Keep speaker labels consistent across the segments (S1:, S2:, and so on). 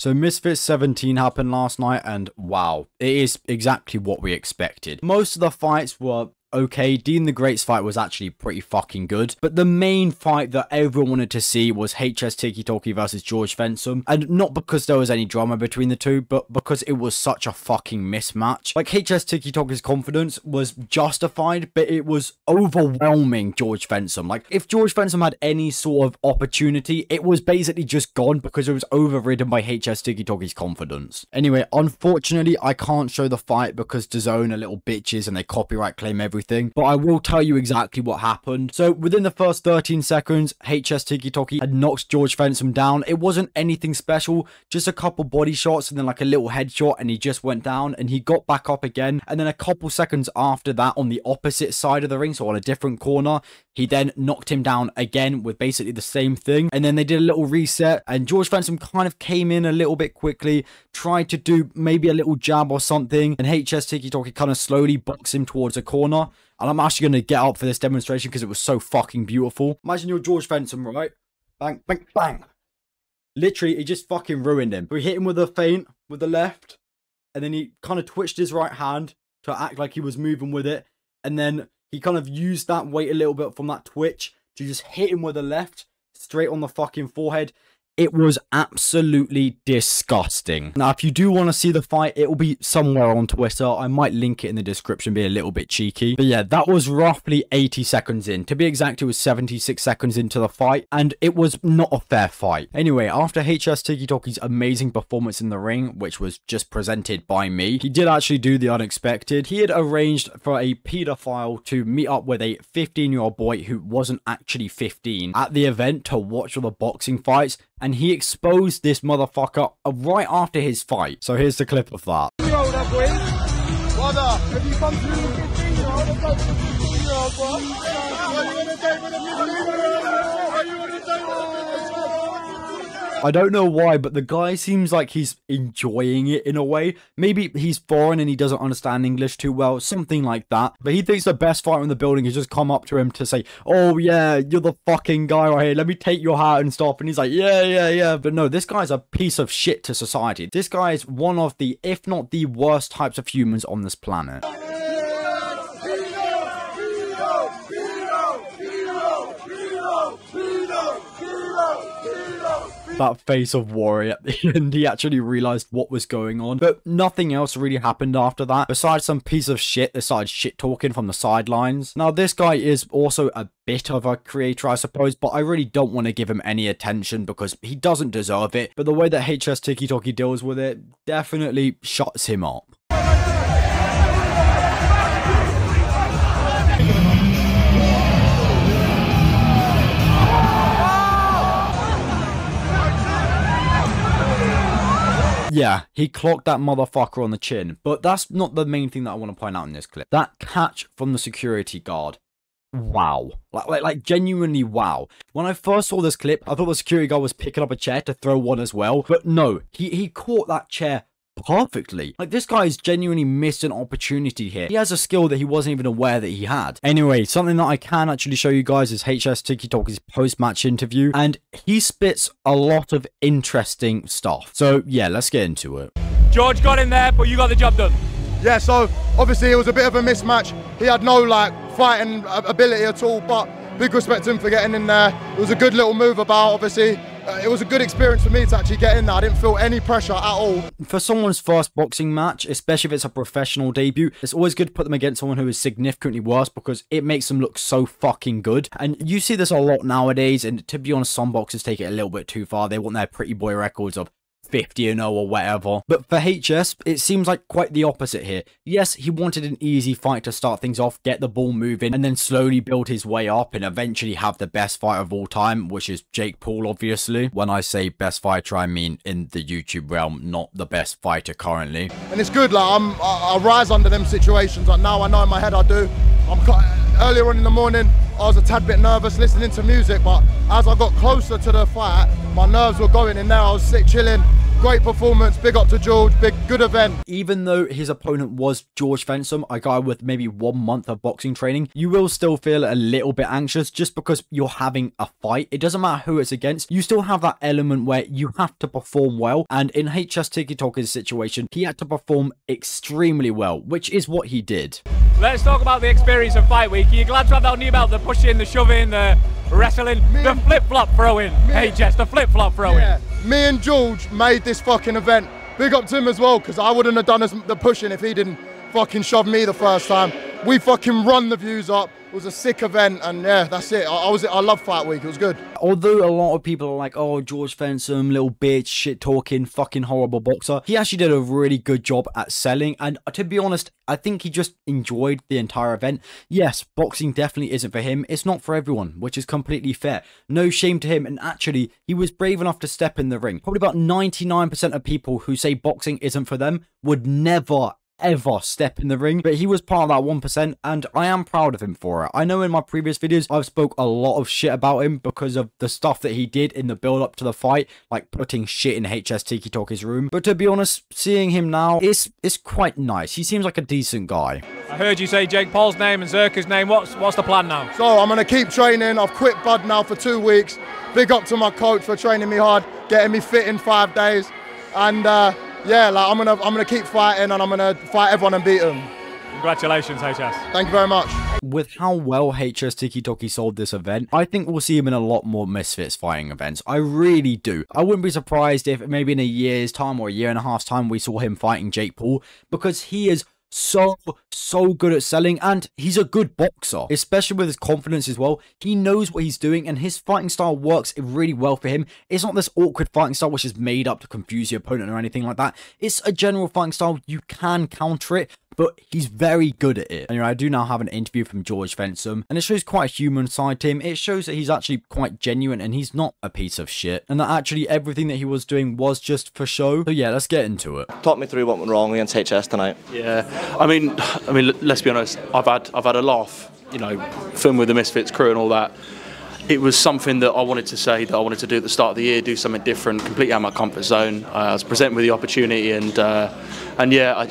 S1: So Misfits 17 happened last night, and wow, it is exactly what we expected. Most of the fights were okay. Dean the Great's fight was actually pretty fucking good, but the main fight that everyone wanted to see was HSTikkyTokky versus George Fensom, and not because there was any drama between the two, but because it was such a fucking mismatch. Like, HSTikkyTokky's confidence was justified, but it was overwhelming George Fensom. Like, if George Fensom had any sort of opportunity, it was basically just gone because it was overridden by HSTikkyTokky's confidence. Anyway, unfortunately, I can't show the fight because DAZN are little bitches and they copyright claim everything. But I will tell you exactly what happened. So within the first 13 seconds, HSTikkyTokky had knocked George Fensom down. It wasn't anything special, just a couple body shots and then like a little headshot, and he just went down and he got back up again. And then a couple seconds after that, on the opposite side of the ring, so on a different corner, he then knocked him down again with basically the same thing. And then they did a little reset, and George Fensom kind of came in a little bit quickly, tried to do maybe a little jab or something, and HSTikkyTokky kind of slowly boxed him towards a corner. And I'm actually going to get up for this demonstration because it was so fucking beautiful. Imagine you're George Fensom, right? Bang, bang, bang. Literally, he just fucking ruined him. We hit him with a feint with the left, and then he kind of twitched his right hand to act like he was moving with it. And then he kind of used that weight a little bit from that twitch to just hit him with the left straight on the fucking forehead. It was absolutely disgusting. Now, if you do want to see the fight, it will be somewhere on Twitter. I might link it in the description, be a little bit cheeky. But yeah, that was roughly 80 seconds in. To be exact, it was 76 seconds into the fight, and it was not a fair fight. Anyway, after HSTikkyTokky's amazing performance in the ring, which was just presented by me, he did actually do the unexpected. He had arranged for a pedophile to meet up with a 15-year-old boy who wasn't actually 15 at the event to watch all the boxing fights, and he exposed this motherfucker right after his fight. So here's the clip of that. I don't know why, but the guy seems like he's enjoying it in a way. Maybe he's foreign and he doesn't understand English too well, something like that. But he thinks the best fighter in the building has just come up to him to say, oh yeah, you're the fucking guy right here, let me take your hat and stuff. And he's like, yeah. But no, this guy's a piece of shit to society. This guy is one of the, if not the worst types of humans on this planet. That face of worry at the end, he actually realized what was going on. But nothing else really happened after that, besides some piece of shit that started shit talking from the sidelines. Now, this guy is also a bit of a creator, I suppose, but I really don't want to give him any attention because he doesn't deserve it. But the way that HSTikkyTokky deals with it definitely shuts him up. Yeah, he clocked that motherfucker on the chin, but that's not the main thing that I want to point out in this clip. That catch from the security guard. Wow. Like genuinely wow. When I first saw this clip, I thought the security guard was picking up a chair to throw one as well, but no, he caught that chair perfectly. Like, this guy's genuinely missed an opportunity here. He has a skill that he wasn't even aware that he had. Anyway, something that I can actually show you guys is HSTikkyTokky's post-match interview, and he spits a lot of interesting stuff. So yeah, let's get into it.
S2: George got in there, but you got the job done.
S3: Yeah, so obviously it was a bit of a mismatch. He had no like fighting ability at all, but big respect to him for getting in there. It was a good little move about, obviously. It was a good experience for me to actually get in there. I didn't feel any pressure at all.
S1: For someone's first boxing match, especially if it's a professional debut, it's always good to put them against someone who is significantly worse because it makes them look so fucking good. And you see this a lot nowadays, and to be honest, some boxers take it a little bit too far. They want their pretty boy records of 50-0 or whatever. But for HS, it seems like quite the opposite here. Yes, he wanted an easy fight to start things off, get the ball moving, and then slowly build his way up and eventually have the best fight of all time, which is Jake Paul, obviously. When I say best fighter, I mean in the YouTube realm, not the best fighter currently.
S3: And it's good, like I rise under them situations. Like now I know in my head I do. Earlier on in the morning, I was a tad bit nervous listening to music, but as I got closer to the fight, my nerves were going in there. I was chilling, great performance. Big up to George, good event.
S1: Even though his opponent was George Fensom, a guy with maybe 1 month of boxing training, you will still feel a little bit anxious just because you're having a fight. It doesn't matter who it's against, you still have that element where you have to perform well, and in HSTikkyTokky's situation, he had to perform extremely well, which is what he did.
S2: Let's talk about the experience of fight week. Are you glad to have that new belt, the pushing, the shoving, the wrestling, the flip-flop throwing? HS, the flip-flop throwing.
S3: Yeah, me and George made this fucking event. Big up to him as well, because I wouldn't have done the pushing if he didn't fucking shove me the first time. We fucking run the views up. It was a sick event, and yeah, that's it. I love fight week. It was good.
S1: Although a lot of people are like, oh, George Fensom, little bitch, shit talking, fucking horrible boxer, he actually did a really good job at selling. And to be honest, I think he just enjoyed the entire event. Yes, boxing definitely isn't for him. It's not for everyone, which is completely fair. No shame to him. And actually, he was brave enough to step in the ring. Probably about 99% of people who say boxing isn't for them would never ever step in the ring, but he was part of that 1%, and I am proud of him for it. I know in my previous videos I've spoke a lot of shit about him because of the stuff that he did in the build up to the fight, like putting shit in HSTikkyTokky's room, but to be honest, seeing him now is quite nice. He seems like a decent guy.
S2: I heard you say Jake Paul's name and Zerka's name. What's the plan now?
S3: So I'm gonna keep training. I've quit Bud now for 2 weeks. Big up to my coach for training me hard, getting me fit in 5 days, and yeah, like I'm gonna keep fighting, and I'm gonna fight everyone and beat them.
S2: Congratulations, HS.
S3: Thank you very much.
S1: With how well HSTikkyTokky sold this event, I think we'll see him in a lot more Misfits fighting events. I really do. I wouldn't be surprised if maybe in a year's time or a year and a half's time we saw him fighting Jake Paul, because he is so good at selling, and he's a good boxer, especially with his confidence as well. He knows what he's doing, and his fighting style works really well for him. It's not this awkward fighting style which is made up to confuse your opponent or anything like that. It's a general fighting style. You can counter it, but he's very good at it. Anyway, I do now have an interview from George Fensom, and it shows quite a human side to him. It shows that he's actually quite genuine, and he's not a piece of shit, and that actually everything that he was doing was just for show. So yeah, let's get into it.
S4: Talk me through what went wrong against HS tonight.
S5: Yeah, I mean, let's be honest. I've had a laugh, you know, film with the Misfits crew and all that. It was something that I wanted to say, that I wanted to do at the start of the year, do something different, completely out of my comfort zone. I was presented with the opportunity, and yeah, I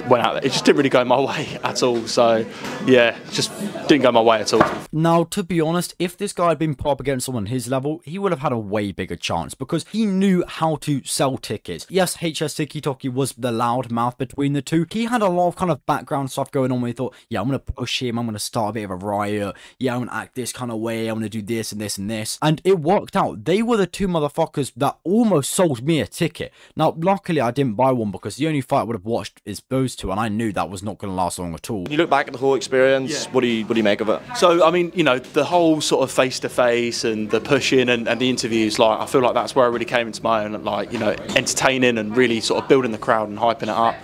S5: went out there. It just didn't really go my way at all. So yeah, it just didn't go my way at all.
S1: Now, to be honest, if this guy had been put up against someone his level, he would have had a way bigger chance because he knew how to sell tickets. Yes, HSTikkyTokky was the loud mouth between the two. He had a lot of kind of background stuff going on where he thought, yeah, I'm going to push him, I'm going to start a bit of a riot, yeah, I'm going to act this kind of way, I'm going to do this and this and this. And it worked out. They were the two motherfuckers that almost sold me a ticket. Now, luckily, I didn't buy one because the only fight I would have watched is those two, and I knew that was not going to last long at all.
S4: When you look back at the whole experience, what do you make of it?
S5: So, I mean, you know, the whole sort of face-to-face and the pushing and the interviews, like, I feel like that's where I really came into my own, like, you know, entertaining and really sort of building the crowd and hyping it up.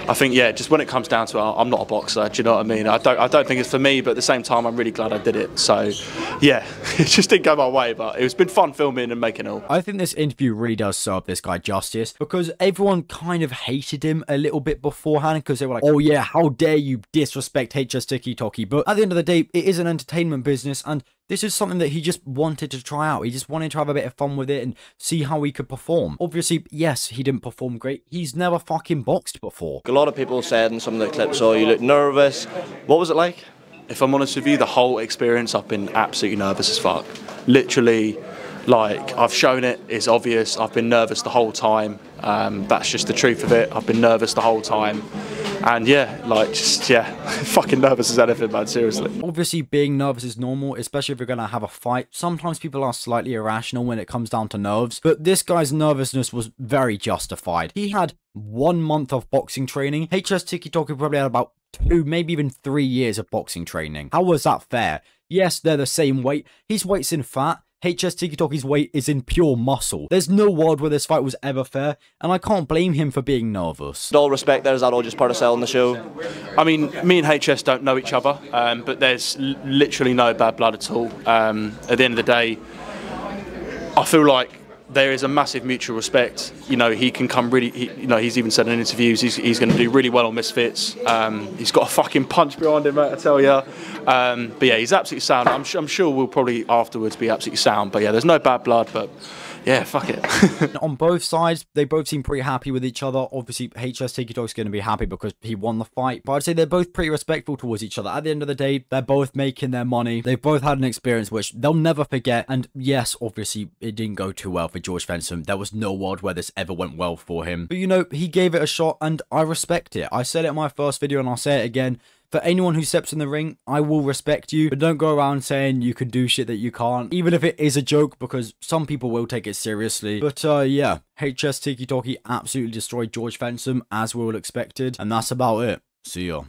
S5: I think, yeah, just when it comes down to it, I'm not a boxer, do you know what I mean? I don't think it's for me, but at the same time, I'm really glad I did it. So, yeah, it just didn't go my way, but it's been fun filming and making it all.
S1: I think this interview really does serve this guy justice because everyone kind of hated him a little bit beforehand because they were like, oh yeah, how dare you disrespect HSTikkyTokky? But at the end of the day, it is an entertainment business, and this is something that he just wanted to try out. He just wanted to have a bit of fun with it and see how he could perform. Obviously, yes, he didn't perform great. He's never fucking boxed before.
S4: A lot of people said in some of the clips, oh, you look nervous. What was it like?
S5: If I'm honest with you, the whole experience, I've been absolutely nervous as fuck. Literally, like, I've shown it, it's obvious, I've been nervous the whole time. That's just the truth of it. I've been nervous the whole time. And yeah, like, just, yeah, fucking nervous as anything, man, seriously.
S1: Obviously, being nervous is normal, especially if you're going to have a fight. Sometimes people are slightly irrational when it comes down to nerves, but this guy's nervousness was very justified. He had 1 month of boxing training. HSTikkyTokky probably had about 2, maybe even 3 years of boxing training. How was that fair? Yes, they're the same weight. His weight's in fat. HSTikkyTokky's weight is in pure muscle. There's no world where this fight was ever fair, and I can't blame him for being nervous.
S4: With all respect, there, is that all just part of selling the show?
S5: I mean, me and HS don't know each other, but there's literally no bad blood at all. At the end of the day, I feel like there is a massive mutual respect. You know, he can come really, you know, he's even said in interviews he's going to do really well on Misfits. He's got a fucking punch behind him, mate, I tell you. But yeah, he's absolutely sound. I'm sure we'll probably afterwards be absolutely sound. But yeah, there's no bad blood. But yeah, fuck it.
S1: On both sides, they both seem pretty happy with each other. Obviously, HSTikkyTokky's going to be happy because he won the fight, but I'd say they're both pretty respectful towards each other. At the end of the day, they're both making their money. They've both had an experience which they'll never forget. And yes, obviously, it didn't go too well for George Fensom. There was no world where this ever went well for him. But you know, he gave it a shot and I respect it. I said it in my first video and I'll say it again. For anyone who steps in the ring, I will respect you, but don't go around saying you can do shit that you can't, even if it is a joke, because some people will take it seriously. But yeah, HSTikkyTokky absolutely destroyed George Fensom, as we all expected, and that's about it. See ya.